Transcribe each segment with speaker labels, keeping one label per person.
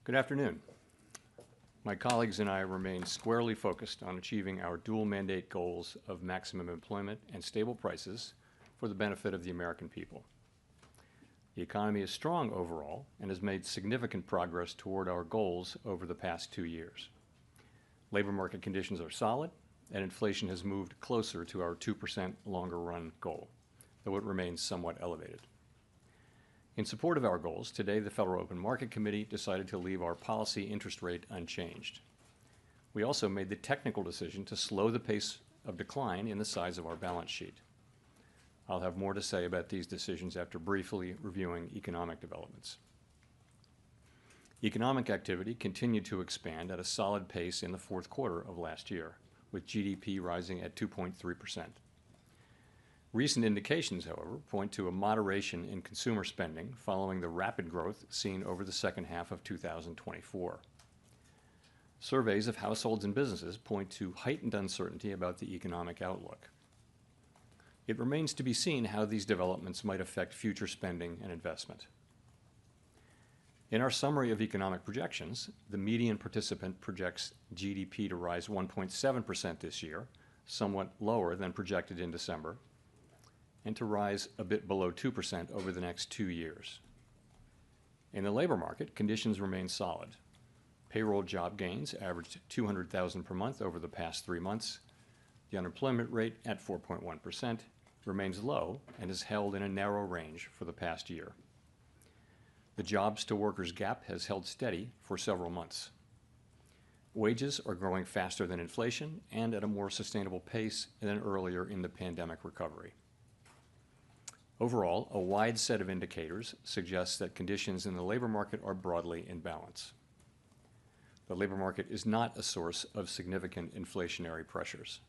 Speaker 1: Good afternoon. My colleagues and I remain squarely focused on achieving our dual mandate goals of maximum employment and stable prices for the benefit of the American people. The economy is strong overall and has made significant progress toward our goals over the past 2 years. Labor market conditions are solid, and inflation has moved closer to our 2% longer run goal, though it remains somewhat elevated. In support of our goals, today the Federal Open Market Committee decided to leave our policy interest rate unchanged. We also made the technical decision to slow the pace of decline in the size of our balance sheet. I'll have more to say about these decisions after briefly reviewing economic developments. Economic activity continued to expand at a solid pace in the fourth quarter of last year, with GDP rising at 2.3%. Recent indications, however, point to a moderation in consumer spending following the rapid growth seen over the second half of 2024. Surveys of households and businesses point to heightened uncertainty about the economic outlook. It remains to be seen how these developments might affect future spending and investment. In our summary of economic projections, the median participant projects GDP to rise 1.7% this year, somewhat lower than projected in December, and to rise a bit below 2% over the next 2 years. In the labor market, conditions remain solid. Payroll job gains averaged 200,000 per month over the past 3 months. The unemployment rate at 4.1% remains low and is held in a narrow range for the past year. The jobs to workers gap has held steady for several months. Wages are growing faster than inflation and at a more sustainable pace than earlier in the pandemic recovery. Overall, a wide set of indicators suggests that conditions in the labor market are broadly in balance. The labor market is not a source of significant inflationary pressures.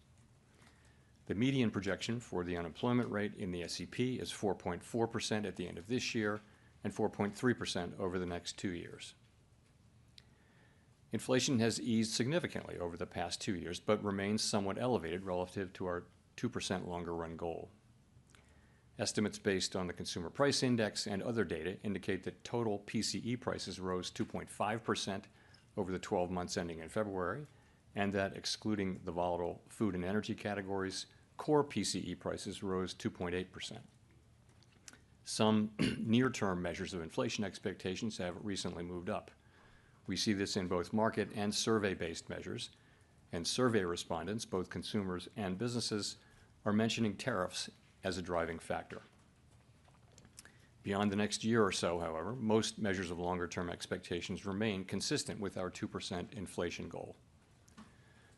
Speaker 1: The median projection for the unemployment rate in the SEP is 4.4% at the end of this year and 4.3% over the next 2 years. Inflation has eased significantly over the past 2 years, but remains somewhat elevated relative to our 2% longer run goal. Estimates based on the Consumer Price Index and other data indicate that total PCE prices rose 2.5% over the 12 months ending in February, and that excluding the volatile food and energy categories, core PCE prices rose 2.8%. Some near-term measures of inflation expectations have recently moved up. We see this in both market and survey-based measures, and survey respondents, both consumers and businesses, are mentioning tariffs as a driving factor. Beyond the next year or so, however, most measures of longer-term expectations remain consistent with our 2% inflation goal.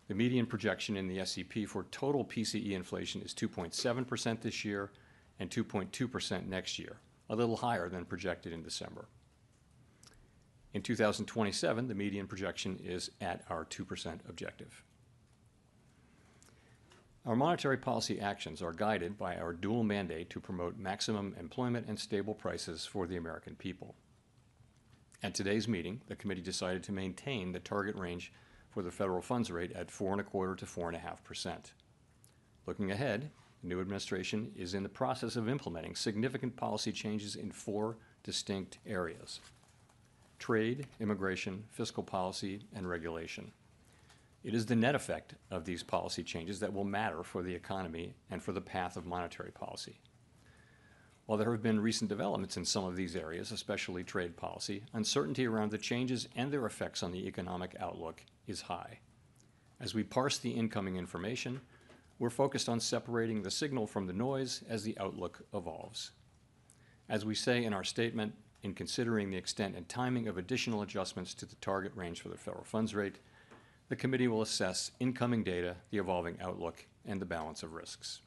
Speaker 1: The median projection in the SEP for total PCE inflation is 2.7% this year and 2.2% next year, a little higher than projected in December. In 2027, the median projection is at our 2% objective. Our monetary policy actions are guided by our dual mandate to promote maximum employment and stable prices for the American people. At today's meeting, the committee decided to maintain the target range for the federal funds rate at 4.25% to 4.5%. Looking ahead, the new administration is in the process of implementing significant policy changes in 4 distinct areas: trade, immigration, fiscal policy, and regulation. It is the net effect of these policy changes that will matter for the economy and for the path of monetary policy. While there have been recent developments in some of these areas, especially trade policy, uncertainty around the changes and their effects on the economic outlook is high. As we parse the incoming information, we're focused on separating the signal from the noise as the outlook evolves. As we say in our statement, in considering the extent and timing of additional adjustments to the target range for the federal funds rate, the committee will assess incoming data, the evolving outlook, and the balance of risks.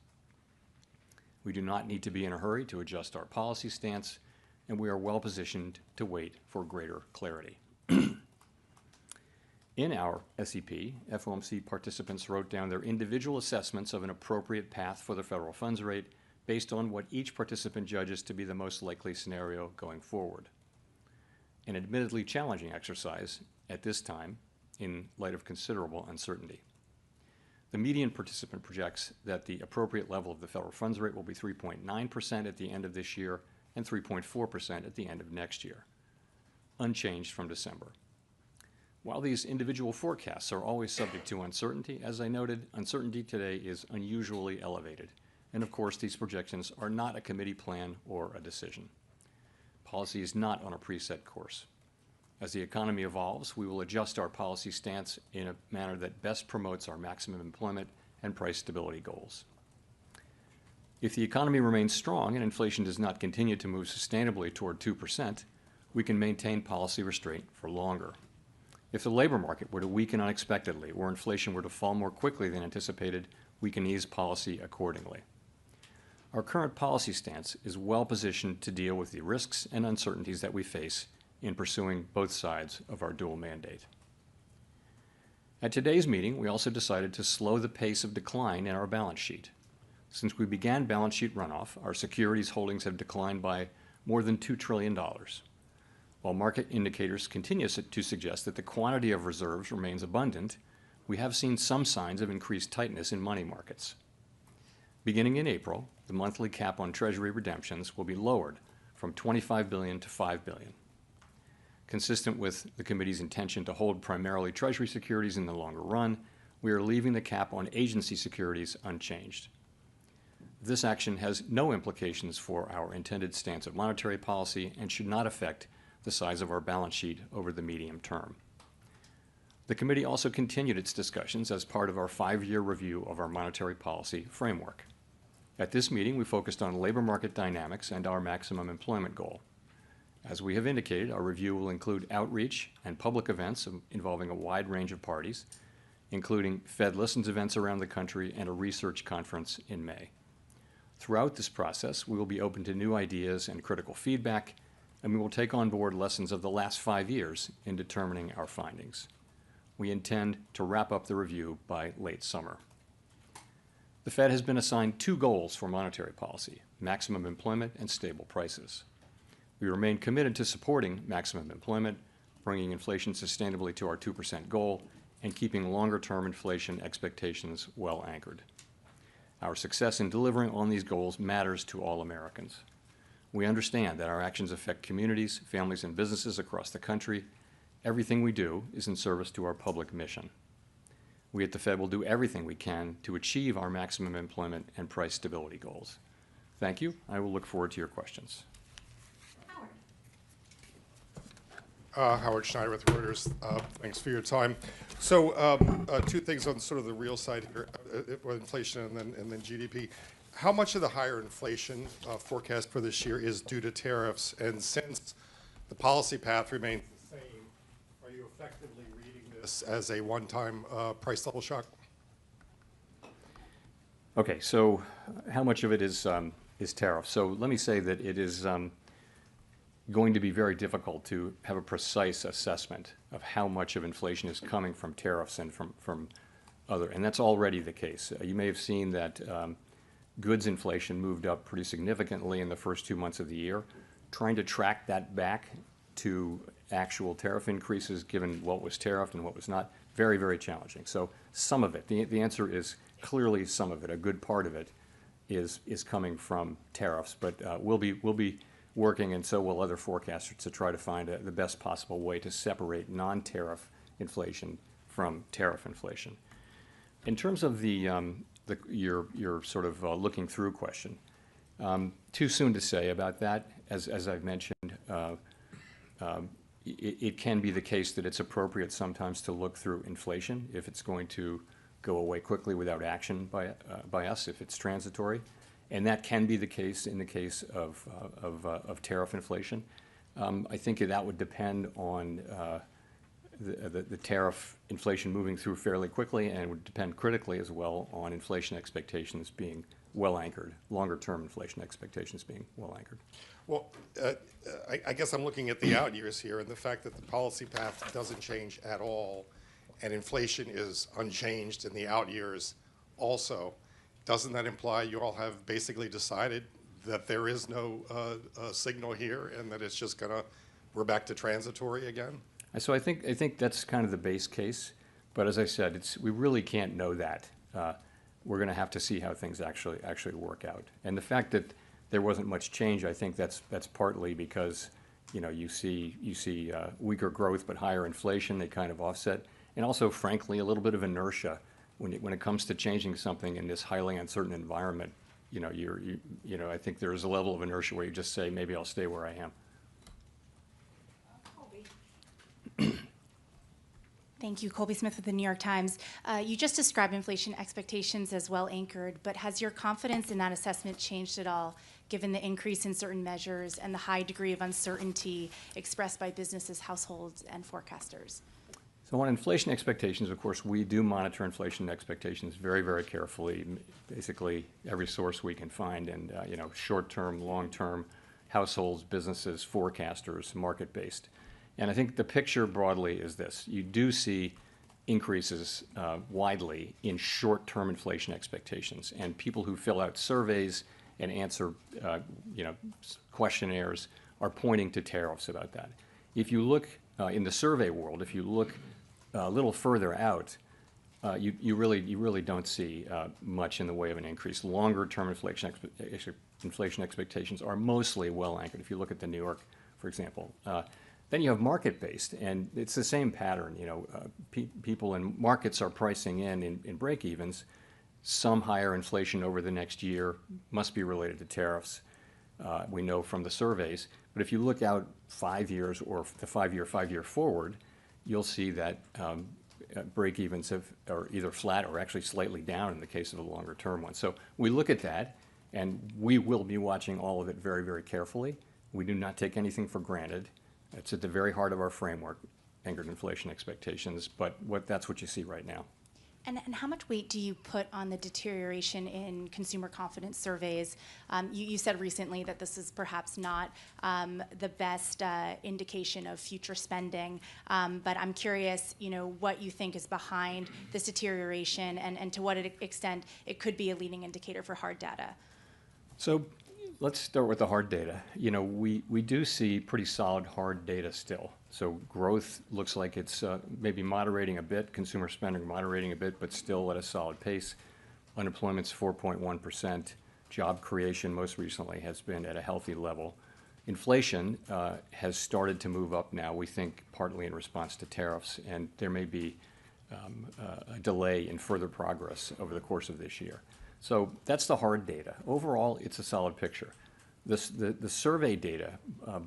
Speaker 1: We do not need to be in a hurry to adjust our policy stance, and we are well positioned to wait for greater clarity. In our SEP, FOMC participants wrote down their individual assessments of an appropriate path for the federal funds rate based on what each participant judges to be the most likely scenario going forward. An admittedly challenging exercise at this time, in light of considerable uncertainty. The median participant projects that the appropriate level of the federal funds rate will be 3.9% at the end of this year and 3.4% at the end of next year, unchanged from December. While these individual forecasts are always subject to uncertainty, as I noted, uncertainty today is unusually elevated. And of course, these projections are not a committee plan or a decision. Policy is not on a preset course. As the economy evolves, we will adjust our policy stance in a manner that best promotes our maximum employment and price stability goals. If the economy remains strong and inflation does not continue to move sustainably toward 2%, we can maintain policy restraint for longer. If the labor market were to weaken unexpectedly or inflation were to fall more quickly than anticipated, we can ease policy accordingly. Our current policy stance is well positioned to deal with the risks and uncertainties that we face in pursuing both sides of our dual mandate. At today's meeting, we also decided to slow the pace of decline in our balance sheet. Since we began balance sheet runoff, our securities holdings have declined by more than $2 trillion. While market indicators continue to suggest that the quantity of reserves remains abundant, we have seen some signs of increased tightness in money markets. Beginning in April, the monthly cap on Treasury redemptions will be lowered from $25 billion to $5 billion. Consistent with the committee's intention to hold primarily Treasury securities in the longer run, we are leaving the cap on agency securities unchanged. This action has no implications for our intended stance of monetary policy and should not affect the size of our balance sheet over the medium term. The committee also continued its discussions as part of our 5-year review of our monetary policy framework. At this meeting, we focused on labor market dynamics and our maximum employment goal. As we have indicated, our review will include outreach and public events involving a wide range of parties, including Fed Listens events around the country and a research conference in May. Throughout this process, we will be open to new ideas and critical feedback, and we will take on board lessons of the last 5 years in determining our findings. We intend to wrap up the review by late summer. The Fed has been assigned 2 goals for monetary policy: maximum employment and stable prices. We remain committed to supporting maximum employment, bringing inflation sustainably to our 2% goal, and keeping longer-term inflation expectations well anchored. Our success in delivering on these goals matters to all Americans. We understand that our actions affect communities, families, and businesses across the country. Everything we do is in service to our public mission. We at the Fed will do everything we can to achieve our maximum employment and price stability goals. Thank you. I will look forward to your questions.
Speaker 2: Howard Schneider with Reuters. Thanks for your time. So 2 things on sort of the real side here, inflation and then GDP. How much of the higher inflation forecast for this year is due to tariffs? And since the policy path remains the same, are you effectively reading this as a one-time price level shock?
Speaker 1: Okay, so how much of it is tariff? So let me say that it is going to be very difficult to have a precise assessment of how much of inflation is coming from tariffs and from other, and that's already the case. You may have seen that goods inflation moved up pretty significantly in the first 2 months of the year. Trying to track that back to actual tariff increases, given what was tariffed and what was not, very, very challenging. So some of it, the answer is clearly some of it. A good part of it is coming from tariffs, but we'll be working, and so will other forecasters, to try to find the best possible way to separate non-tariff inflation from tariff inflation. In terms of your sort of looking through question, too soon to say about that. As I've mentioned, it can be the case that it's appropriate sometimes to look through inflation if it's going to go away quickly without action by us, if it's transitory. And that can be the case in the case of tariff inflation. I think that would depend on the tariff inflation moving through fairly quickly, and it would depend critically as well on inflation expectations being well anchored, longer-term inflation expectations being well anchored.
Speaker 2: Well, I guess I'm looking at the out years here, and the fact that the policy path doesn't change at all, and inflation is unchanged in the out years also. Doesn't that imply you all have basically decided that there is no signal here, and that it's just we're back to transitory again?
Speaker 1: So I think that's kind of the base case, but as I said, we really can't know that. We're going to have to see how things actually work out. And the fact that there wasn't much change, I think that's partly because you see weaker growth but higher inflation. They kind of offset, and also, frankly, a little bit of inertia when it comes to changing something in this highly uncertain environment. I think there is a level of inertia where you just say, maybe I'll stay where I am.
Speaker 3: Thank you. Colby Smith with the New York Times. You just described inflation expectations as well anchored, but has your confidence in that assessment changed at all, given the increase in certain measures and the high degree of uncertainty expressed by businesses, households, and forecasters?
Speaker 1: So on inflation expectations, of course, we do monitor inflation expectations very, very carefully, basically every source we can find, and short-term, long-term, households, businesses, forecasters, market-based. And I think the picture broadly is this. You do see increases widely in short-term inflation expectations, and people who fill out surveys and answer questionnaires are pointing to tariffs about that. If you look in the survey world, if you look a little further out, you really don't see much in the way of an increase. Longer-term inflation expectations are mostly well anchored. If you look at the New York, for example. Then you have market-based, and it's the same pattern. People in markets are pricing in break-evens. Some higher inflation over the next year must be related to tariffs. We know from the surveys. But if you look out 5 years or the 5-year forward, you'll see that break-evens are either flat or actually slightly down in the case of the longer-term one. So we look at that, and we will be watching all of it very, very carefully. We do not take anything for granted. It's at the very heart of our framework, anchored inflation expectations, but that's what you see right now.
Speaker 3: And how much weight do you put on the deterioration in consumer confidence surveys? You said recently that this is perhaps not the best indication of future spending, but I'm curious, what you think is behind this deterioration and to what extent it could be a leading indicator for hard data.
Speaker 1: So let's start with the hard data. We do see pretty solid hard data still. So growth looks like it's maybe moderating a bit, consumer spending moderating a bit, but still at a solid pace. Unemployment's 4.1%. Job creation most recently has been at a healthy level. Inflation has started to move up now, we think partly in response to tariffs, and there may be a delay in further progress over the course of this year. So that's the hard data. Overall, it's a solid picture. The survey data,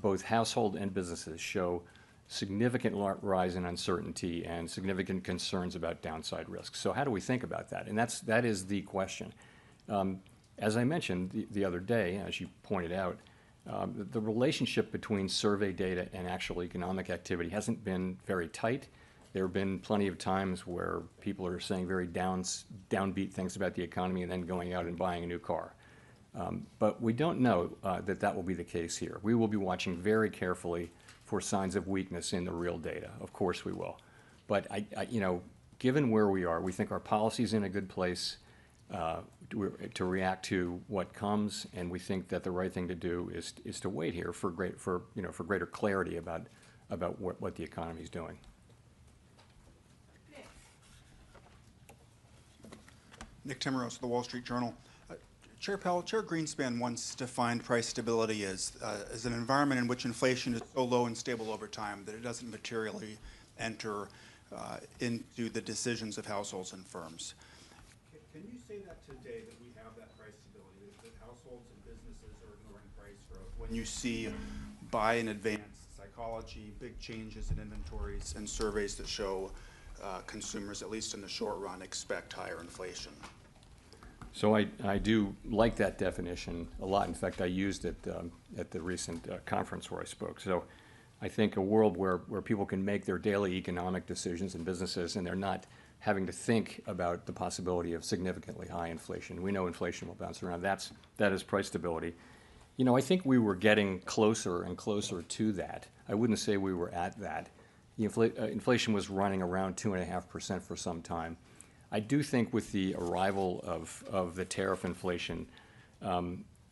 Speaker 1: both household and businesses, show significant rise in uncertainty and significant concerns about downside risks. So how do we think about that? And that is the question. As I mentioned the other day, as you pointed out, the relationship between survey data and actual economic activity hasn't been very tight. There have been plenty of times where people are saying very downbeat things about the economy and then going out and buying a new car. But we don't know that will be the case here. We will be watching very carefully for signs of weakness in the real data. Of course we will. But given where we are, we think our policy's in a good place to react to what comes, and we think that the right thing to do is to wait here for greater clarity about what the economy's doing.
Speaker 4: Nick Timmeros of the Wall Street Journal. Chair Powell, Chair Greenspan once defined price stability as an environment in which inflation is so low and stable over time that it doesn't materially enter into the decisions of households and firms. Can you say that today, that we have that price stability, that households and businesses are ignoring price growth when you see buy in advance psychology, big changes in inventories, and surveys that show consumers, at least in the short run, expect higher inflation?
Speaker 1: So I do like that definition a lot. In fact, I used it at the recent conference where I spoke. So I think a world where people can make their daily economic decisions in businesses and they're not having to think about the possibility of significantly high inflation. We know inflation will bounce around. That is price stability. I think we were getting closer and closer to that. I wouldn't say we were at that. Inflation was running around 2.5% for some time. I do think with the arrival of the tariff inflation,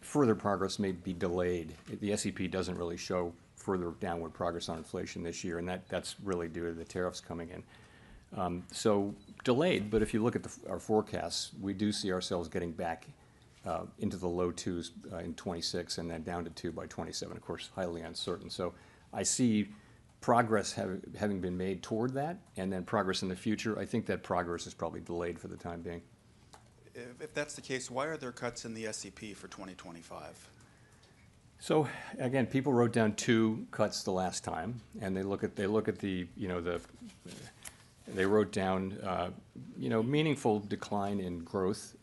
Speaker 1: further progress may be delayed. The SEP doesn't really show further downward progress on inflation this year, and that's really due to the tariffs coming in. So delayed, but if you look at our forecasts, we do see ourselves getting back into the low twos in 26 and then down to 2 by 27, of course, highly uncertain. So I see progress having been made toward that, and then progress in the future. I think that progress is probably delayed for the time being.
Speaker 4: If that's the case, why are there cuts in the SEP for 2025?
Speaker 1: So again, people wrote down 2 cuts the last time, and they look at the, they wrote down meaningful decline in growth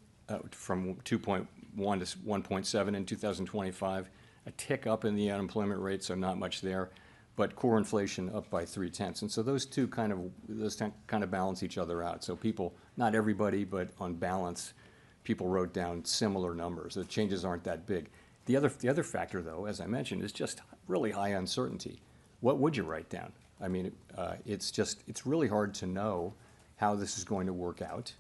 Speaker 1: from 2.1 to 1.7 in 2025, a tick up in the unemployment rate, so not much there, but core inflation up by 0.3, and so those kind of balance each other out. So people, not everybody, but on balance, people wrote down similar numbers. The changes aren't that big. The other factor, though, as I mentioned, is just really high uncertainty. What would you write down? I mean, it's really hard to know how this is going to work out.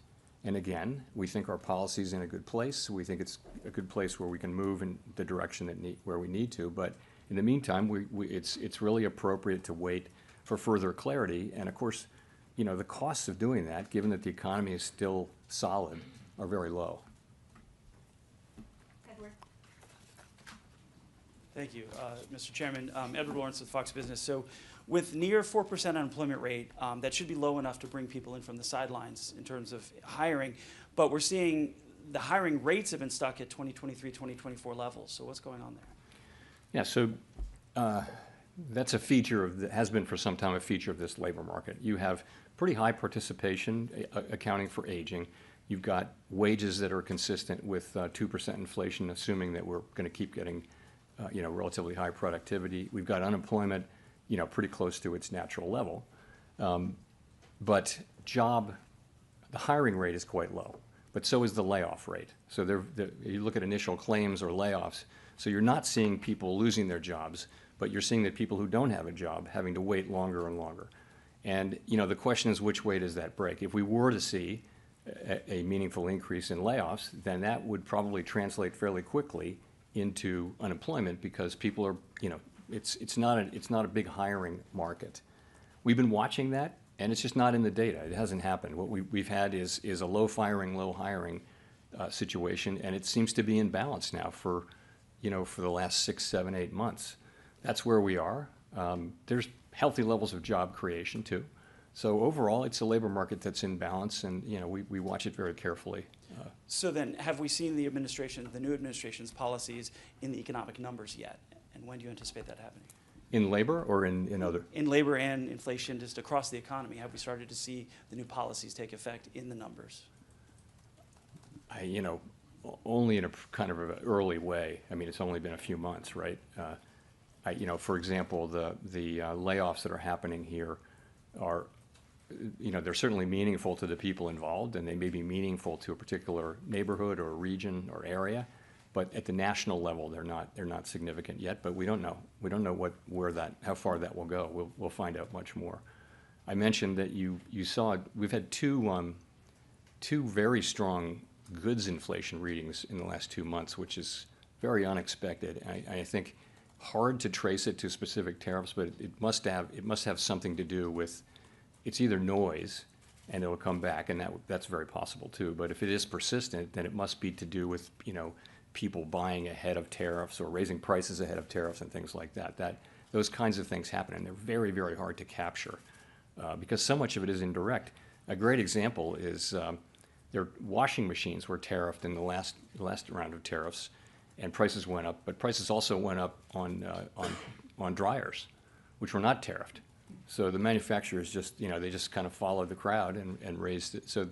Speaker 1: And again, we think our policy is in a good place. We think it's a good place where we can move in the direction where we need to. But in the meantime, it's really appropriate to wait for further clarity. And of course, the costs of doing that, given that the economy is still solid, are very low.
Speaker 5: Thank you, Mr. Chairman. Edward Lawrence with Fox Business. So with near 4% unemployment rate, that should be low enough to bring people in from the sidelines in terms of hiring. But we're seeing the hiring rates have been stuck at 2023, 2024 levels. So what's going on there?
Speaker 1: Yeah, so that's a feature has been for some time a feature of this labor market. You have pretty high participation accounting for aging. You've got wages that are consistent with 2% inflation, assuming that we're going to keep getting relatively high productivity. We've got unemployment, pretty close to its natural level. But the hiring rate is quite low, but so is the layoff rate. So you look at initial claims or layoffs, so you're not seeing people losing their jobs, but you're seeing that people who don't have a job having to wait longer and longer. And, the question is, which way does that break? If we were to see a meaningful increase in layoffs, then that would probably translate fairly quickly into unemployment, because people are, it's not a big hiring market. We've been watching that, and it's just not in the data. It hasn't happened. What we've had is a low firing, low hiring situation, and it seems to be in balance now for the last 6, 7, 8 months. That's where we are. There's healthy levels of job creation too. So overall, it's a labor market that's in balance, and we watch it very carefully.
Speaker 5: So then, have we seen the new administration's policies in the economic numbers yet? And when do you anticipate that happening?
Speaker 1: In labor or in other?
Speaker 5: In labor and inflation, just across the economy, have we started to see the new policies take effect in the numbers?
Speaker 1: Only in a kind of an early way. I mean, it's only been a few months, right? For example, the layoffs that are happening here are, they're certainly meaningful to the people involved, and they may be meaningful to a particular neighborhood or region or area, but at the national level, they're not significant yet. But we don't know. We don't know how far that will go. We'll find out much more. I mentioned that you saw we've had two very strong goods inflation readings in the last 2 months, which is very unexpected. I think hard to trace it to specific tariffs, but it must have something to do with, it's either noise and it'll come back, and that's very possible too. But if it is persistent, then it must be to do with people buying ahead of tariffs or raising prices ahead of tariffs and things like that. Those kinds of things happen, and they're very, very hard to capture because so much of it is indirect. A great example is their washing machines were tariffed in the last round of tariffs, and prices went up. But prices also went up on dryers, which were not tariffed. So the manufacturers just they just kind of followed the crowd and raised it. So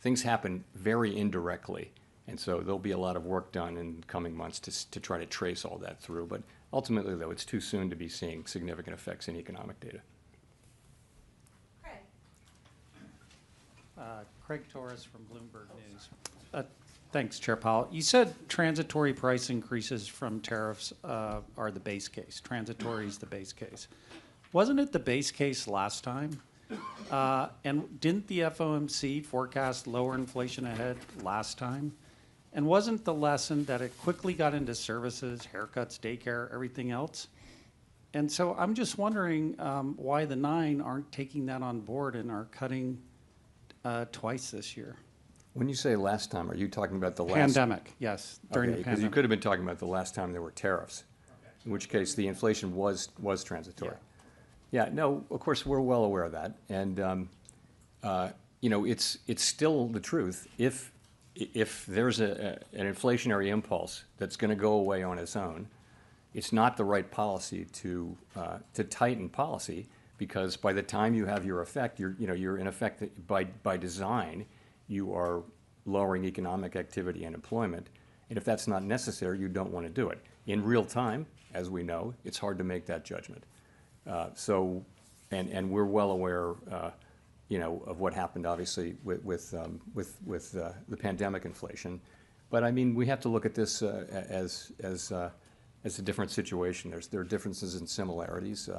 Speaker 1: things happen very indirectly, and so there'll be a lot of work done in coming months to try to trace all that through. But ultimately, though, it's too soon to be seeing significant effects in economic data.
Speaker 6: Craig Torres from Bloomberg News. Thanks, Chair Powell. You said transitory price increases from tariffs are the base case. Transitory is the base case. Wasn't it the base case last time? And didn't the FOMC forecast lower inflation ahead last time? And wasn't the lesson that it quickly got into services, haircuts, daycare, everything else? And so I'm just wondering why the 9 aren't taking that on board and are cutting twice this year.
Speaker 1: When you say last time, are you talking about the last
Speaker 6: Pandemic, yes, during the
Speaker 1: because
Speaker 6: pandemic.
Speaker 1: you could have been talking about the last time there were tariffs. in which case the inflation was transitory. Yeah, no, of course, we're well aware of that. And, you know, it's still the truth. If there's an inflationary impulse that's going to go away on its own, it's not the right policy to tighten policy, because by the time you have your effect, you're in effect, by design, you are lowering economic activity and employment. And if that's not necessary, you don't want to do it. In real time, as we know, it's hard to make that judgment. And we're well aware, you know, of what happened, obviously, with the pandemic inflation. But I mean, we have to look at this as a different situation. There are differences and similarities.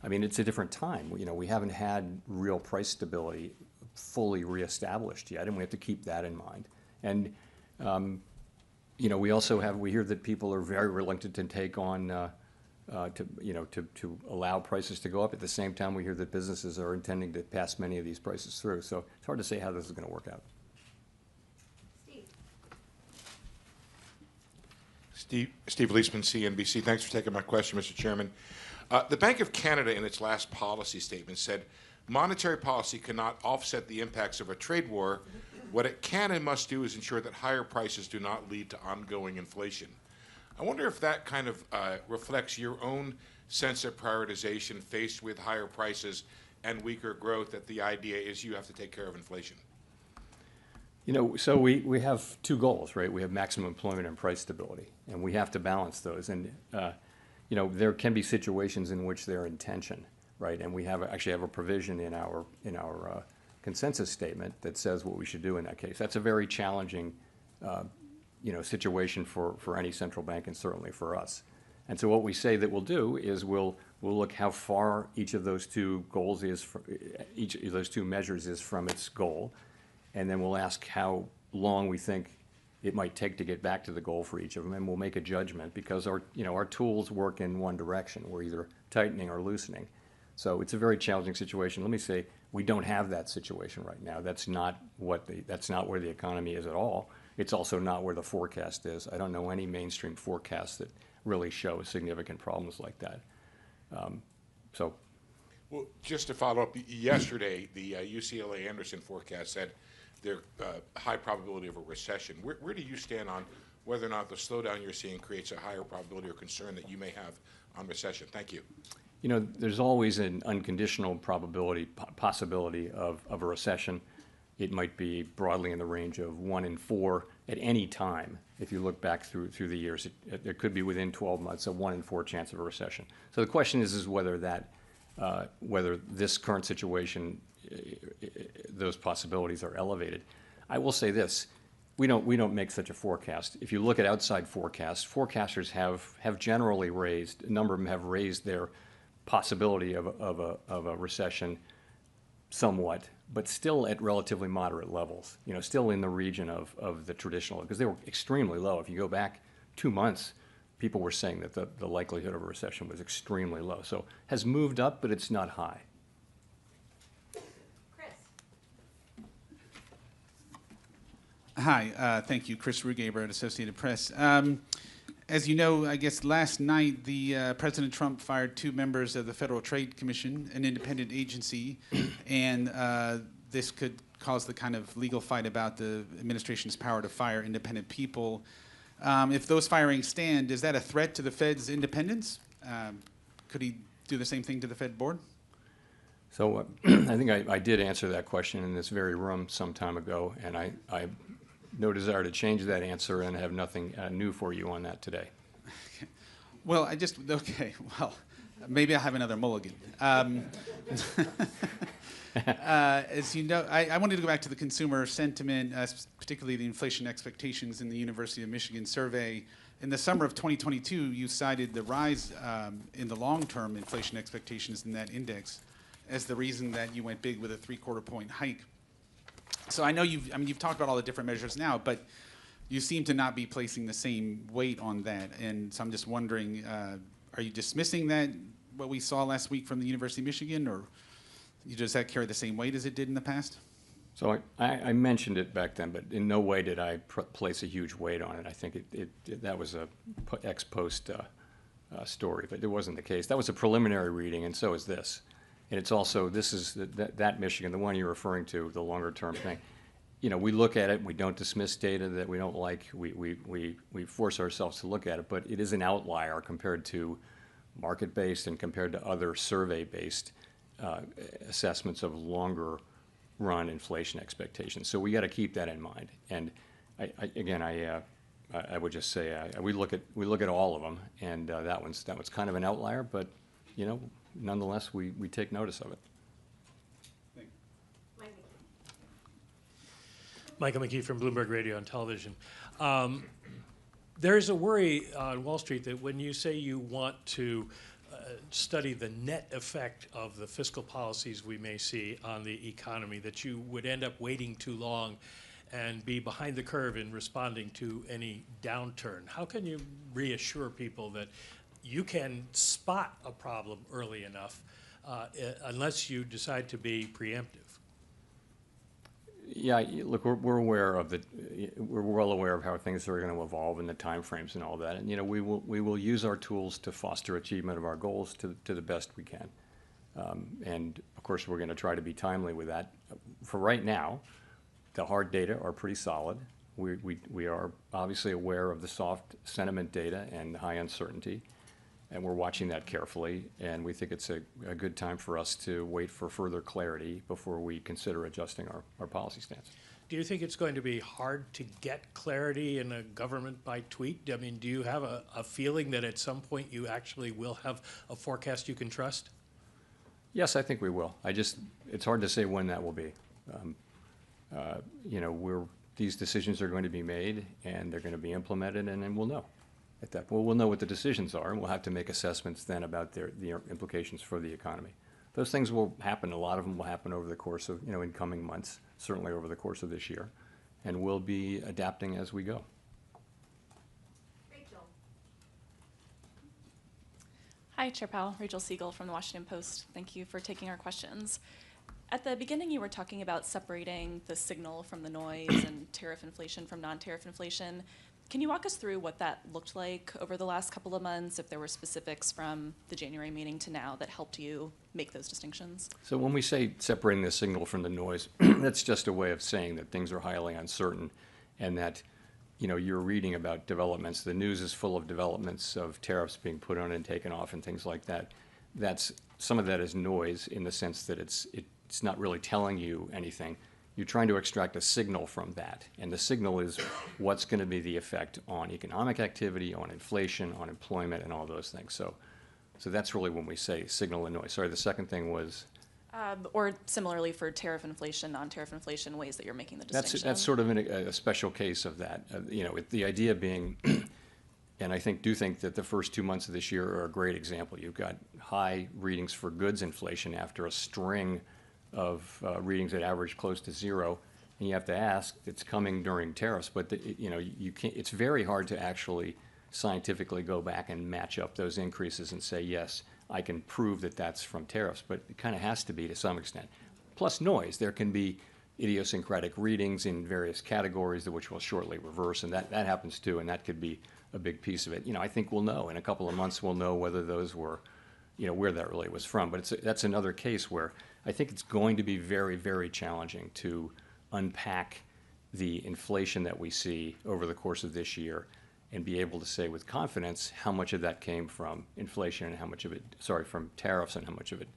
Speaker 1: I mean, it's a different time. You know, we haven't had real price stability fully reestablished yet, and we have to keep that in mind. And you know, we hear that people are very reluctant to take on to allow prices to go up. At the same time, we hear that businesses are intending to pass many of these prices through. So it's hard to say how this is going to work out.
Speaker 7: Steve Leisman, CNBC. Thanks for taking my question, Mr. Chairman. The Bank of Canada, in its last policy statement, said monetary policy cannot offset the impacts of a trade war. What it can and must do is ensure that higher prices do not lead to ongoing inflation. I wonder if that kind of reflects your own sense of prioritization faced with higher prices and weaker growth, that the idea is you have to take care of inflation.
Speaker 1: You know, so we have two goals, right? We have maximum employment and price stability, and we have to balance those. And you know, there can be situations in which they're in tension, right? And we actually have a provision in our consensus statement that says what we should do in that case. That's a very challenging, you know, situation for any central bank, and certainly for us. And so what we say that we'll do is we'll look how far each of those two goals is, each of those two measures is from its goal, and then we'll ask how long we think it might take to get back to the goal for each of them, and we'll make a judgment, because our tools work in one direction. We're either tightening or loosening. So it's a very challenging situation. Let me say, we don't have that situation right now. That's not where the economy is at all. It's also not where the forecast is. I don't know any mainstream forecasts that really show significant problems like that.
Speaker 7: Well, just to follow up, yesterday the UCLA Anderson forecast said there's high probability of a recession. Where do you stand on whether or not the slowdown you're seeing creates a higher probability or concern that you may have on recession? Thank you.
Speaker 1: You know, there's always an unconditional possibility of a recession. It might be broadly in the range of 1 in 4 at any time. If you look back through the years, it could be within 12 months, a 1 in 4 chance of a recession. So the question is whether this current situation, those possibilities are elevated. I will say this: we don't make such a forecast. If you look at outside forecasts, forecasters have generally raised, a number of them have raised their possibility of a recession somewhat, but still at relatively moderate levels. You know, still in the region of the traditional, because they were extremely low. If you go back 2 months, people were saying that the likelihood of a recession was extremely low. So has moved up, but it's not high.
Speaker 8: Hi, thank you. Chris Rugaber at Associated Press. As you know, I guess last night, President Trump fired 2 members of the Federal Trade Commission, an independent agency, and this could cause the kind of legal fight about the administration's power to fire independent people. If those firings stand, is that a threat to the Fed's independence? Could he do the same thing to the Fed board?
Speaker 1: So I think I did answer that question in this very room some time ago, and I have no desire to change that answer, and have nothing new for you on that today.
Speaker 8: Well, well, maybe I'll have another mulligan. As you know, I wanted to go back to the consumer sentiment, particularly the inflation expectations in the University of Michigan survey. In the summer of 2022, you cited the rise in the long-term inflation expectations in that index as the reason that you went big with a 3/4 point hike. So I know you've talked about all the different measures now, but you seem to not be placing the same weight on that. And so I'm just wondering, are you dismissing that, what we saw last week from the University of Michigan, or does that carry the same weight as it did in the past?
Speaker 1: So I mentioned it back then, but in no way did I place a huge weight on it. I think that was a ex post story, but it wasn't the case. That was a preliminary reading, and so is this. And it's also, this is that Michigan, the one you're referring to, the longer term thing. We look at it, we don't dismiss data that we don't like, we force ourselves to look at it, but it is an outlier compared to market-based and compared to other survey-based assessments of longer run inflation expectations. So we got to keep that in mind. And I would just say we look at all of them, and that one's kind of an outlier, but nonetheless we take notice of it.
Speaker 9: Michael McKee from Bloomberg Radio and Television. There is a worry on Wall Street that when you say you want to study the net effect of the fiscal policies we may see on the economy, that you would end up waiting too long and be behind the curve in responding to any downturn. How can you reassure people that you can spot a problem early enough unless you decide to be preemptive?
Speaker 1: Yeah, look, we're aware of we're well aware of how things are going to evolve and the timeframes and all that. And we will use our tools to foster achievement of our goals to the best we can. And of course, we're going to try to be timely with that. For right now, the hard data are pretty solid. We are obviously aware of the soft sentiment data and high uncertainty, and we're watching that carefully. And we think it's a good time for us to wait for further clarity before we consider adjusting our policy stance.
Speaker 9: Do you think it's going to be hard to get clarity in a government by tweet? I mean, do you have a feeling that at some point you actually will have a forecast you can trust?
Speaker 1: Yes, I think we will. It's hard to say when that will be. These decisions are going to be made, and they're going to be implemented, and then we'll know. At that point, we'll know what the decisions are, and we'll have to make assessments then about the implications for the economy. Those things will happen. A lot of them will happen over the course of, in coming months, certainly over the course of this year, and we'll be adapting as we go.
Speaker 10: Rachel.
Speaker 11: Hi, Chair Powell. Rachel Siegel from the Washington Post. Thank you for taking our questions. At the beginning, you were talking about separating the signal from the noise and tariff inflation from non-tariff inflation. Can you walk us through what that looked like over the last couple of months, if there were specifics from the January meeting to now that helped you make those distinctions?
Speaker 1: So when we say separating the signal from the noise, that's just a way of saying that things are highly uncertain, and that you're reading about developments. The news is full of developments of tariffs being put on and taken off and things like that. Some of that is noise in the sense that it's not really telling you anything. You're trying to extract a signal from that, and the signal is what's going to be the effect on economic activity, on inflation, on employment, and all those things. So that's really when we say signal and noise. Sorry, the second thing was?
Speaker 11: Or similarly for tariff inflation, non-tariff inflation, ways that you're making the distinction.
Speaker 1: That's sort of a special case of that. The idea being, and I do think that the first 2 months of this year are a great example. You've got high readings for goods inflation after a string of readings that average close to zero, and you have to ask, it's coming during tariffs, but you can't. It's very hard to actually scientifically go back and match up those increases and say, yes, I can prove that that's from tariffs, but it kind of has to be to some extent. Plus noise. There can be idiosyncratic readings in various categories which will shortly reverse, and that happens too, and that could be a big piece of it. I think we'll know in a couple of months. We'll know whether those were, where that really was from. But that's another case where I think it's going to be very, very challenging to unpack the inflation that we see over the course of this year and be able to say with confidence how much of that came from inflation and how much of it, from tariffs and how much of it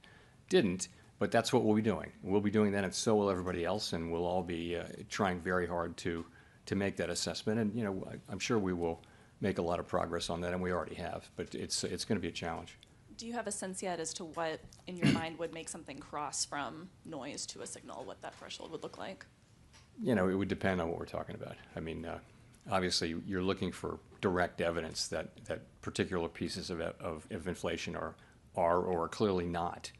Speaker 1: didn't. But that's what we'll be doing. We'll be doing that, and so will everybody else, and we'll all be trying very hard to make that assessment. And I'm sure we will make a lot of progress on that, and we already have. But it's going to be a challenge.
Speaker 11: Do you have a sense yet as to what, in your mind, would make something cross from noise to a signal, what that threshold would look like?
Speaker 1: It would depend on what we're talking about. I mean, obviously, you're looking for direct evidence that particular pieces of inflation are or are clearly not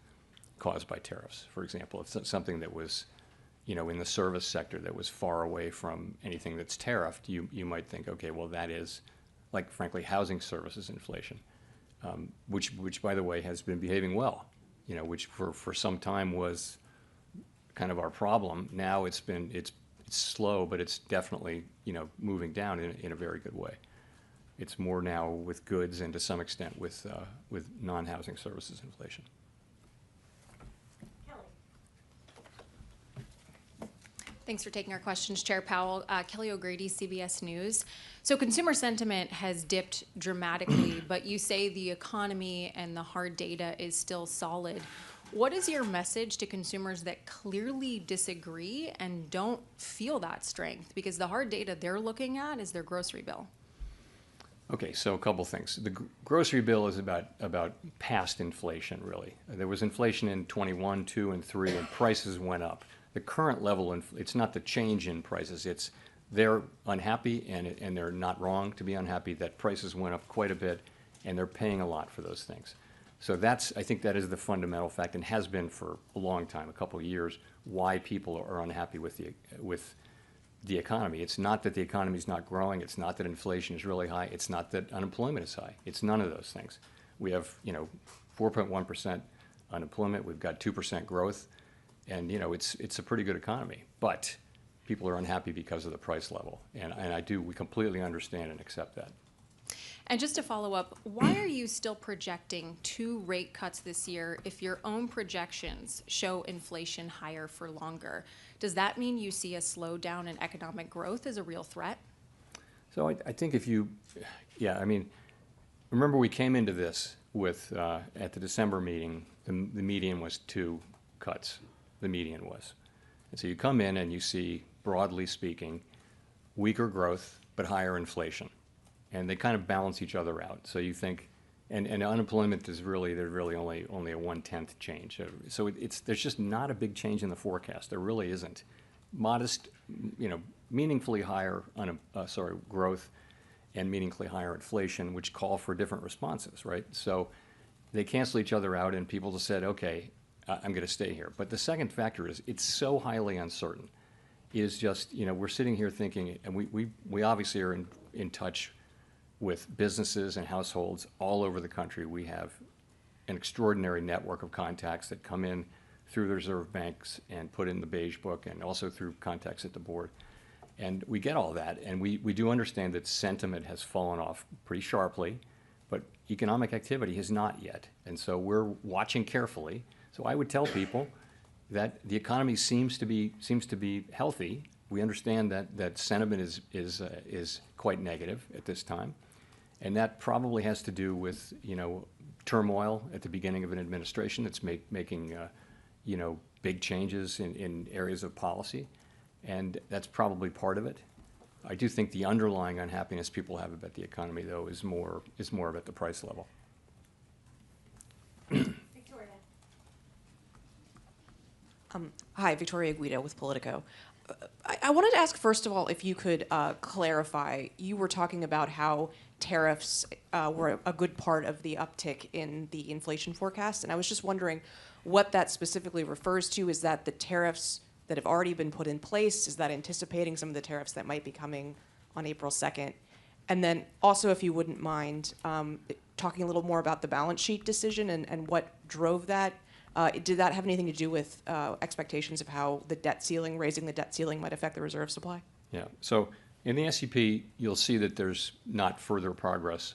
Speaker 1: caused by tariffs. For example, if it's something that was, in the service sector that was far away from anything that's tariffed, you might think, okay, well, that is, like, frankly, housing services inflation. Which, by the way, has been behaving well, which for some time was kind of our problem. Now it's slow, but it's definitely, moving down in a very good way. It's more now with goods and to some extent with non-housing services inflation.
Speaker 10: Thanks for taking our questions, Chair Powell. Kelly O'Grady, CBS News. So consumer sentiment has dipped dramatically, but you say the economy and the hard data is still solid. What is your message to consumers that clearly disagree and don't feel that strength? Because the hard data they're looking at is their grocery bill.
Speaker 1: Okay, so a couple things. The grocery bill is about past inflation, really. There was inflation in 21, 2, and 3, and prices went up. The current level, it's not the change in prices. It's they're unhappy, and they're not wrong to be unhappy that prices went up quite a bit, and they're paying a lot for those things. So I think that is the fundamental fact, and has been for a long time, a couple of years, why people are unhappy with the economy. It's not that the economy is not growing. It's not that inflation is really high. It's not that unemployment is high. It's none of those things. We have 4.1% unemployment. We've got 2% growth. And it's a pretty good economy, but people are unhappy because of the price level, and we completely understand and accept that.
Speaker 10: And just to follow up, why are you still projecting 2 rate cuts this year if your own projections show inflation higher for longer? Does that mean you see a slowdown in economic growth as a real threat?
Speaker 1: So I think remember we came into this with at the December meeting, the median was 2 cuts. The median was. And so you come in and you see, broadly speaking, weaker growth but higher inflation. And they kind of balance each other out. So you think, and unemployment is there's really only a 1/10 change. So there's just not a big change in the forecast. There really isn't. Modest, meaningfully higher growth and meaningfully higher inflation, which call for different responses, right? So they cancel each other out, and people just said, okay, I'm going to stay here. But the second factor is it's so highly uncertain. Is just, we're sitting here thinking, and we obviously are in touch with businesses and households all over the country. We have an extraordinary network of contacts that come in through the reserve banks and put in the beige book, and also through contacts at the board. And we get all that, and we do understand that sentiment has fallen off pretty sharply, but economic activity has not yet. And so we're watching carefully. So I would tell people that the economy seems to be healthy. We understand that sentiment is quite negative at this time, and that probably has to do with turmoil at the beginning of an administration that's making big changes in areas of policy, and that's probably part of it. I do think the underlying unhappiness people have about the economy, though, is more about the price level.
Speaker 12: Hi, Victoria Guido with Politico. I wanted to ask, first of all, if you could clarify. You were talking about how tariffs were a good part of the uptick in the inflation forecast, and I was just wondering what that specifically refers to. Is that the tariffs that have already been put in place? Is that anticipating some of the tariffs that might be coming on April 2nd? And then also, if you wouldn't mind, talking a little more about the balance sheet decision and what drove that. Did that have anything to do with expectations of how raising the debt ceiling might affect the reserve supply?
Speaker 1: Yeah. So in the SEP, you'll see that there's not further progress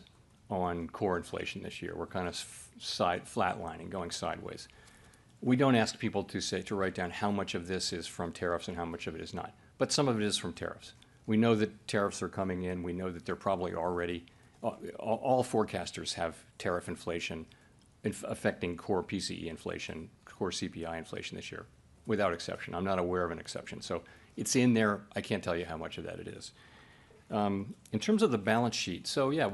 Speaker 1: on core inflation this year. We're kind of flatlining, going sideways. We don't ask people to write down how much of this is from tariffs and how much of it is not. But some of it is from tariffs. We know that tariffs are coming in. We know that they're probably already, all forecasters have tariff inflation affecting core PCE inflation, core CPI inflation this year, without exception. I'm not aware of an exception. So it's in there. I can't tell you how much of that it is. In terms of the balance sheet, so yeah,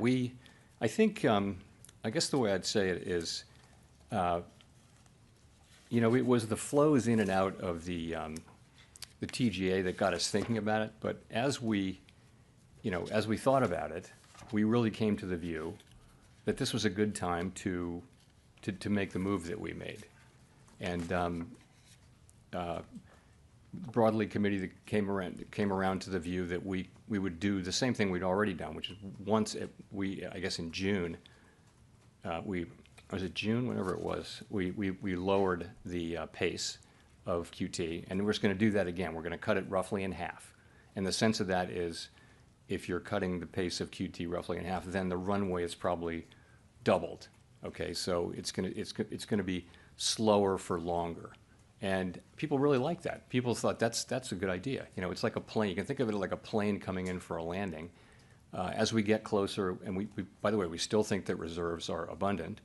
Speaker 1: I think, I guess the way I'd say it is, it was the flows in and out of the TGA that got us thinking about it. But as we thought about it, we really came to the view that this was a good time to make the move that we made. And broadly, committee that came around to the view that we would do the same thing we'd already done, which is I guess in June, was it June, whenever it was, we lowered the pace of QT, and we're just going to do that again. We're going to cut it roughly in half. And the sense of that is if you're cutting the pace of QT roughly in half, then the runway is probably doubled. Okay, so it's gonna be slower for longer. And people really like that. People thought that's a good idea. You know, it's like a plane. You can think of it like a plane coming in for a landing. As we get closer, and we by the way, we still think that reserves are abundant,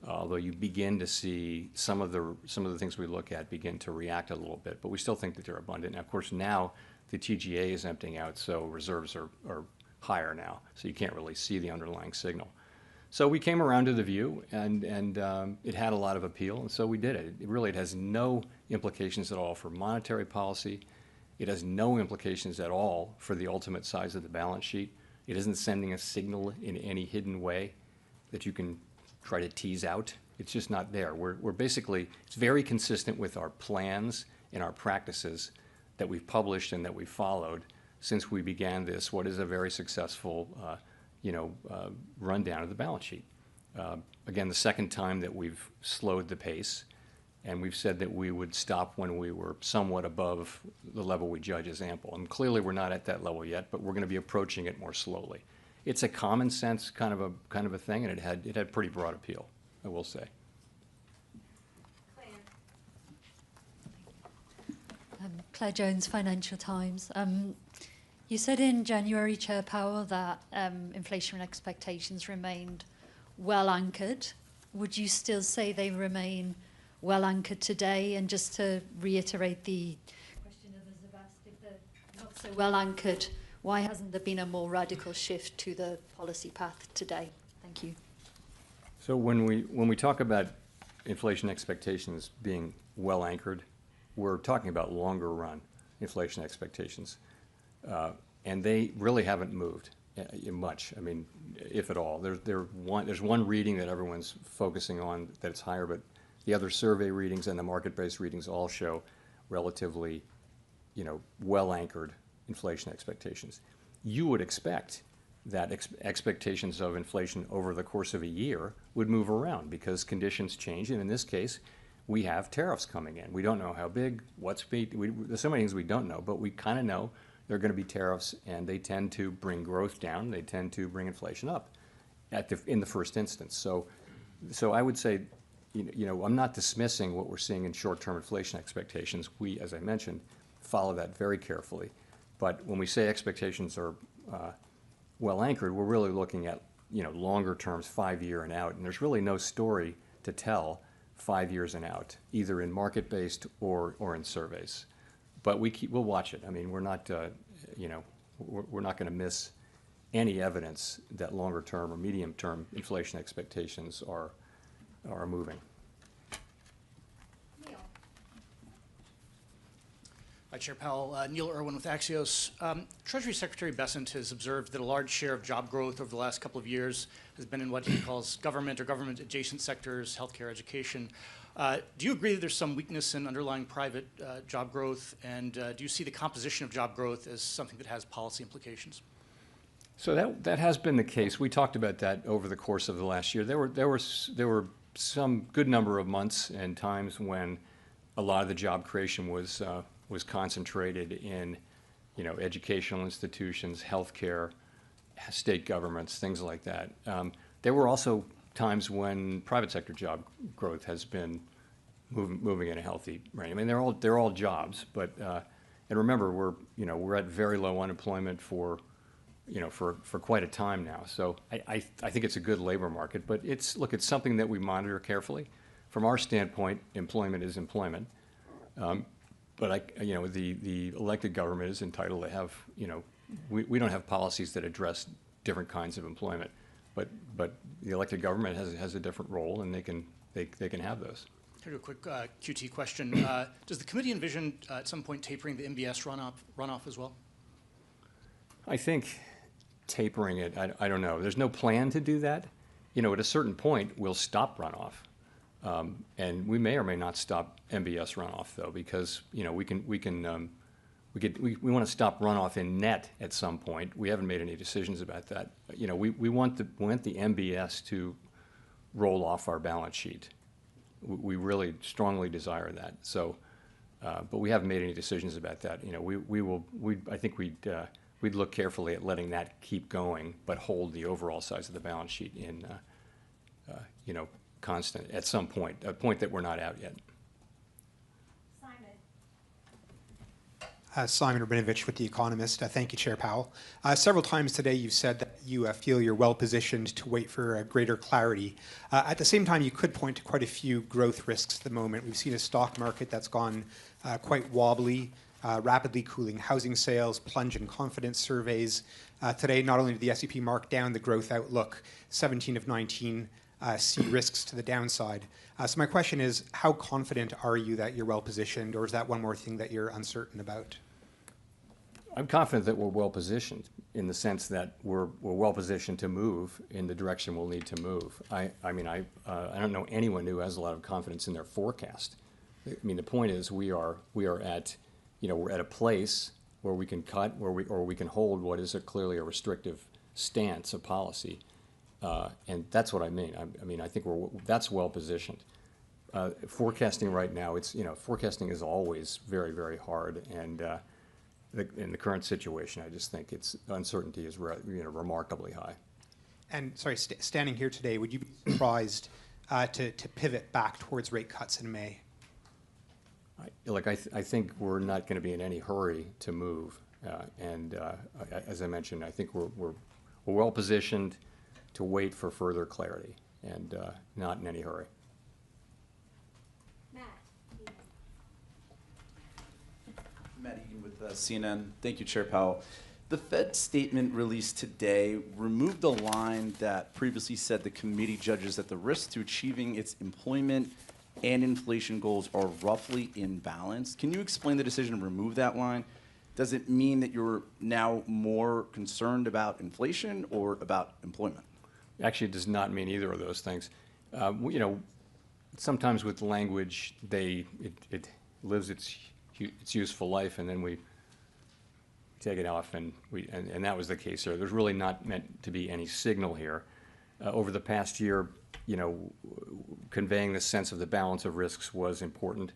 Speaker 1: although you begin to see some of the things we look at begin to react a little bit, but we still think that they're abundant. Now, of course, now the TGA is emptying out, so reserves are higher now, so you can't really see the underlying signal. So we came around to the view, and it had a lot of appeal, and so we did it. It has no implications at all for monetary policy. It has no implications at all for the ultimate size of the balance sheet. It isn't sending a signal in any hidden way that you can try to tease out. It's just not there. We're basically, it's very consistent with our plans and our practices that we've published and that we've followed since we began this, what is a very successful rundown of the balance sheet. Again, the second time that we've slowed the pace, and we've said that we would stop when we were somewhat above the level we judge as ample. And clearly we're not at that level yet, but we're going to be approaching it more slowly. It's a common sense kind of a thing, and it had pretty broad appeal, I will say.
Speaker 13: Claire Jones, Financial Times. You said in January, Chair Powell, that inflation expectations remained well anchored. Would you still say they remain well anchored today? And just to reiterate the question others have asked, if they're not so well anchored, why hasn't there been a more radical shift to the policy path today? Thank you.
Speaker 1: So when we talk about inflation expectations being well anchored, we're talking about longer run inflation expectations. And they really haven't moved much, I mean, if at all. There's one reading that everyone's focusing on that it's higher, but the other survey readings and the market-based readings all show relatively, well-anchored inflation expectations. You would expect that expectations of inflation over the course of a year would move around because conditions change, and in this case, we have tariffs coming in. We don't know how big, there's so many things we don't know, but we kind of know there are going to be tariffs, and they tend to bring growth down. They tend to bring inflation up in the first instance. So I would say, I'm not dismissing what we're seeing in short-term inflation expectations. We, as I mentioned, follow that very carefully. But when we say expectations are well anchored, we're really looking at longer terms, 5-year and out, and there's really no story to tell 5 years and out, either in market-based or in surveys. But we'll watch it. I mean, we're not we're not going to miss any evidence that longer-term or medium-term inflation expectations are moving.
Speaker 14: Chair Powell, Neil Irwin with Axios. Treasury Secretary Bessent has observed that a large share of job growth over the last couple of years has been in what he calls government or government-adjacent sectors, healthcare, education. Do you agree that there's some weakness in underlying private job growth, and do you see the composition of job growth as something that has policy implications?
Speaker 1: So that has been the case. We talked about that over the course of the last year. There were some good number of months and times when a lot of the job creation was concentrated in, educational institutions, healthcare, state governments, things like that. There were also times when private sector job growth has been moving in a healthy range. I mean, they're all jobs, but and remember, we're at very low unemployment for quite a time now. So I think it's a good labor market, but it's something that we monitor carefully. From our standpoint, employment is employment. But the elected government is entitled to have, we don't have policies that address different kinds of employment, but the elected government has a different role, and they can have those.
Speaker 14: I'll do a quick QT question. Does the committee envision at some point tapering the MBS runoff as well?
Speaker 1: I think tapering it, I don't know. There's no plan to do that. At a certain point, we'll stop runoff. And we may or may not stop MBS runoff, though, because we want to stop runoff in net at some point. We haven't made any decisions about that. We want the MBS to roll off our balance sheet. We really strongly desire that. So, but we haven't made any decisions about that. I think we'd look carefully at letting that keep going, but hold the overall size of the balance sheet in, constant at some point, a point that we're not out yet.
Speaker 15: Simon Rabinovich with The Economist. Thank you, Chair Powell. Several times today you've said that you feel you're well positioned to wait for greater clarity. At the same time, you could point to quite a few growth risks at the moment. We've seen a stock market that's gone quite wobbly, rapidly cooling housing sales, plunging confidence surveys. Today, not only did the S&P mark down the growth outlook, 17 of 19 see risks to the downside. So my question is, how confident are you that you're well positioned, or is that one more thing that you're uncertain about?
Speaker 1: I'm confident that we're well positioned in the sense that we're well positioned to move in the direction we'll need to move. I don't know anyone who has a lot of confidence in their forecast. I mean, the point is we are at, we're at a place where we can cut, or we can hold what is clearly a restrictive stance of policy. And that's what I mean. I think that's well positioned. Forecasting right now, forecasting is always very, very hard. And in the current situation, I just think uncertainty is remarkably high.
Speaker 15: And sorry, standing here today, would you be surprised to pivot back towards rate cuts in May?
Speaker 1: I think we're not going to be in any hurry to move. As I mentioned, I think we're well positioned to wait for further clarity and not in any hurry.
Speaker 16: Matt Egan with CNN. Thank you, Chair Powell. The Fed statement released today removed a line that previously said the committee judges that the risks to achieving its employment and inflation goals are roughly in balance. Can you explain the decision to remove that line? Does it mean that you're now more concerned about inflation or about employment?
Speaker 1: Actually, it does not mean either of those things. Sometimes with language, it lives its useful life, and then we take it off, and that was the case here. There's really not meant to be any signal here. Over the past year, conveying the sense of the balance of risks was important,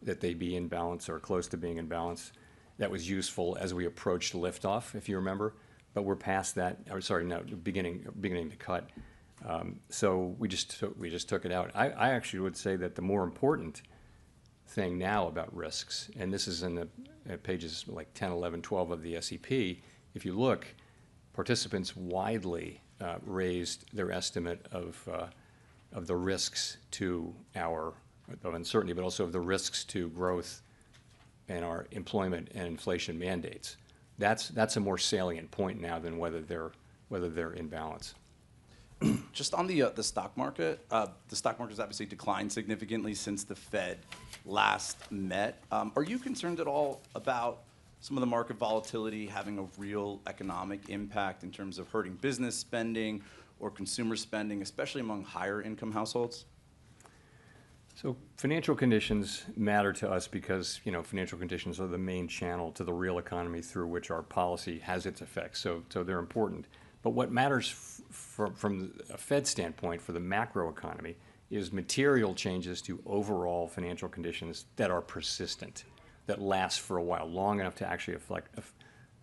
Speaker 1: that they be in balance or close to being in balance. That was useful as we approached liftoff, if you remember. But we're past that. Or sorry, no, beginning to cut. So we just took it out. I actually would say that the more important thing now about risks, and this is in the pages like 10, 11, 12 of the SEP, if you look, participants widely raised their estimate of the risks to of uncertainty, but also of the risks to growth and our employment and inflation mandates. That's a more salient point now than whether they're in balance.
Speaker 16: Just on the stock market, the stock market has obviously declined significantly since the Fed last met. Are you concerned at all about some of the market volatility having a real economic impact in terms of hurting business spending or consumer spending, especially among higher income households?
Speaker 1: So financial conditions matter to us because financial conditions are the main channel to the real economy through which our policy has its effects. So they're important. But what matters from a Fed standpoint for the macro economy is material changes to overall financial conditions that are persistent, that last for a while, long enough to actually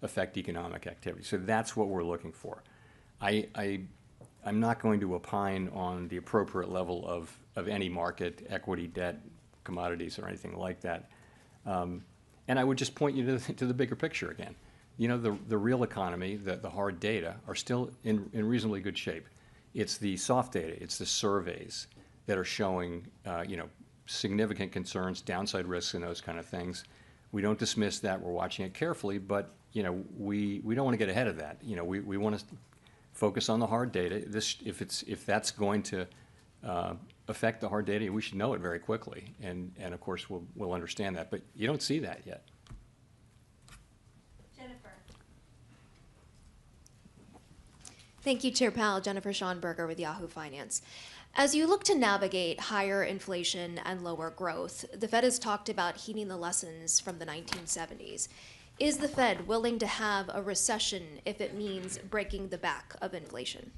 Speaker 1: affect economic activity. So that's what we're looking for. I'm not going to opine on the appropriate level of any market, equity, debt, commodities, or anything like that. And I would just point you to the bigger picture again. The real economy, the hard data, are still in reasonably good shape. It's the soft data, it's the surveys that are showing, significant concerns, downside risks, and those kind of things. We don't dismiss that. We're watching it carefully, but we don't want to get ahead of that. We want to focus on the hard data. If that's going to affect the hard data, we should know it very quickly, and of course we'll understand that. But you don't see that yet.
Speaker 17: Thank you, Chair Powell. Jennifer Schonberger with Yahoo Finance. As you look to navigate higher inflation and lower growth, the Fed has talked about heeding the lessons from the 1970s. Is the Fed willing to have a recession if it means breaking the back of inflation?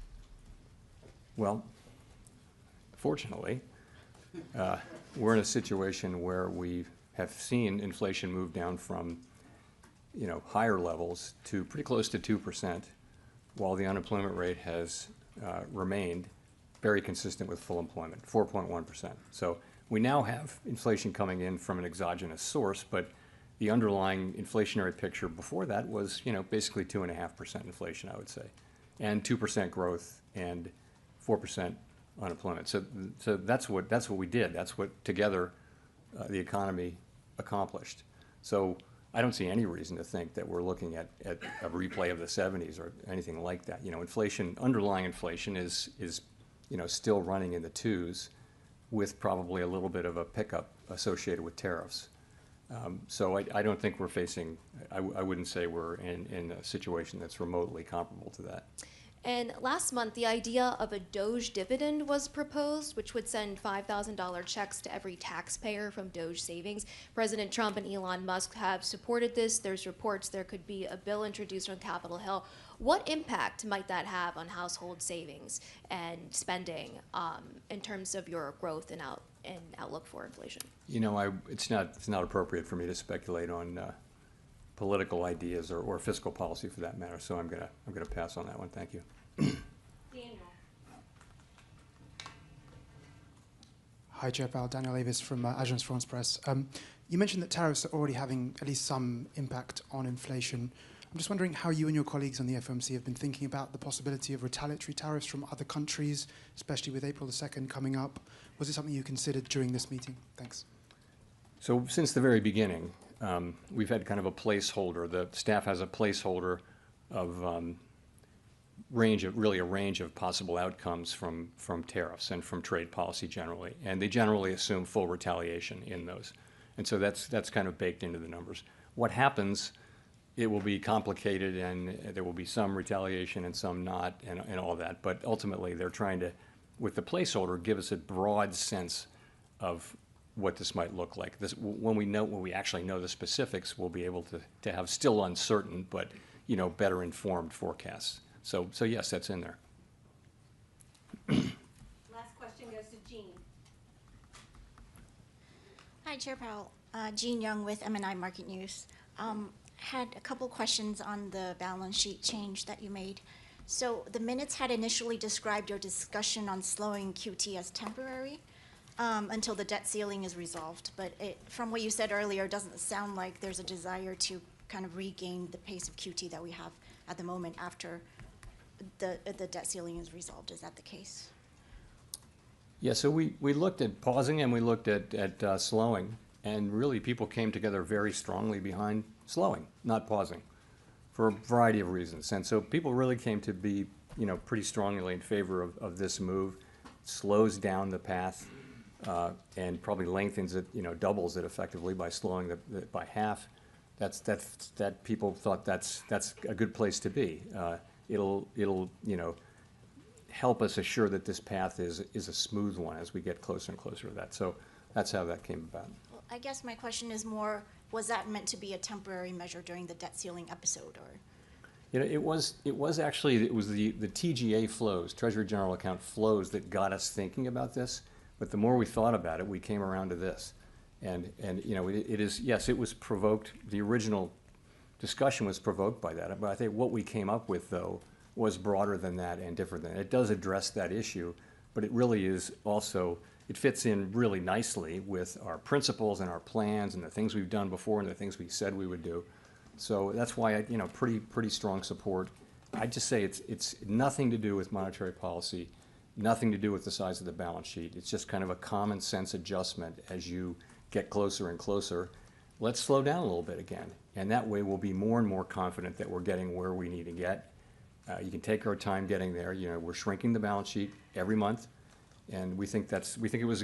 Speaker 1: Well, fortunately, we're in a situation where we have seen inflation move down from higher levels to pretty close to 2%, while the unemployment rate has remained very consistent with full employment, 4.1%. So we now have inflation coming in from an exogenous source, but the underlying inflationary picture before that was, basically 2.5% inflation, I would say, and 2% growth and 4% unemployment. So that's what we did. That's what together the economy accomplished. So I don't see any reason to think that we're looking at a replay of the 70s or anything like that. Inflation, underlying inflation is still running in the twos, with probably a little bit of a pickup associated with tariffs. So I don't think we're facing, I wouldn't say we're in a situation that's remotely comparable to that.
Speaker 17: And last month, the idea of a Doge dividend was proposed, which would send $5,000 checks to every taxpayer from Doge savings. President Trump and Elon Musk have supported this. There's reports there could be a bill introduced on Capitol Hill. What impact might that have on household savings and spending in terms of your growth and outlook for inflation?
Speaker 1: It's not appropriate for me to speculate on political ideas or fiscal policy for that matter. So I'm gonna pass on that one. Thank you.
Speaker 18: Hi, Chair Powell. Daniel Avis from Agence France Presse. You mentioned that tariffs are already having at least some impact on inflation. I'm just wondering how you and your colleagues on the FOMC have been thinking about the possibility of retaliatory tariffs from other countries, especially with April the 2nd coming up. Was it something you considered during this meeting? Thanks.
Speaker 1: So since the very beginning, we've had kind of a placeholder. The staff has a placeholder of a range of possible outcomes from tariffs and from trade policy generally. And they generally assume full retaliation in those. And so that's kind of baked into the numbers. What happens, it will be complicated, and there will be some retaliation and some not, and all that. But ultimately, they're trying to, with the placeholder, give us a broad sense of what this might look like. When we actually know the specifics, we'll be able to have still uncertain, but better informed forecasts. So yes, that's in there.
Speaker 19: Last question goes to Jean.
Speaker 20: Hi, Chair Powell. Jean Young with M&I Market News. Had a couple questions on the balance sheet change that you made. So the minutes had initially described your discussion on slowing QT as temporary until the debt ceiling is resolved. But from what you said earlier, it doesn't sound like there's a desire to kind of regain the pace of QT that we have at the moment after the debt ceiling is resolved. Is that the case?
Speaker 1: Yeah, so we looked at pausing and we looked at slowing, and really people came together very strongly behind slowing, not pausing, for a variety of reasons. And so people really came to be, pretty strongly in favor of this move. Slows down the path and probably lengthens it, doubles it effectively by slowing by half. That people thought that's a good place to be. It'll help us assure that this path is a smooth one as we get closer and closer to that. So that's how that came about.
Speaker 20: Well, I guess my question is more, was that meant to be a temporary measure during the debt ceiling episode, or?
Speaker 1: It was the TGA flows, Treasury General Account flows, that got us thinking about this. But the more we thought about it, we came around to this. And it is, yes, it was provoked, the original discussion was provoked by that. But I think what we came up with, though, was broader than that and different than that. It does address that issue, but it really is also, it fits in really nicely with our principles and our plans and the things we've done before and the things we said we would do. So that's why, pretty strong support. I'd just say it's nothing to do with monetary policy, nothing to do with the size of the balance sheet. It's just kind of a common sense adjustment as you get closer and closer. Let's slow down a little bit again. And that way we'll be more and more confident that we're getting where we need to get. You can take our time getting there. We're shrinking the balance sheet every month, and we think it was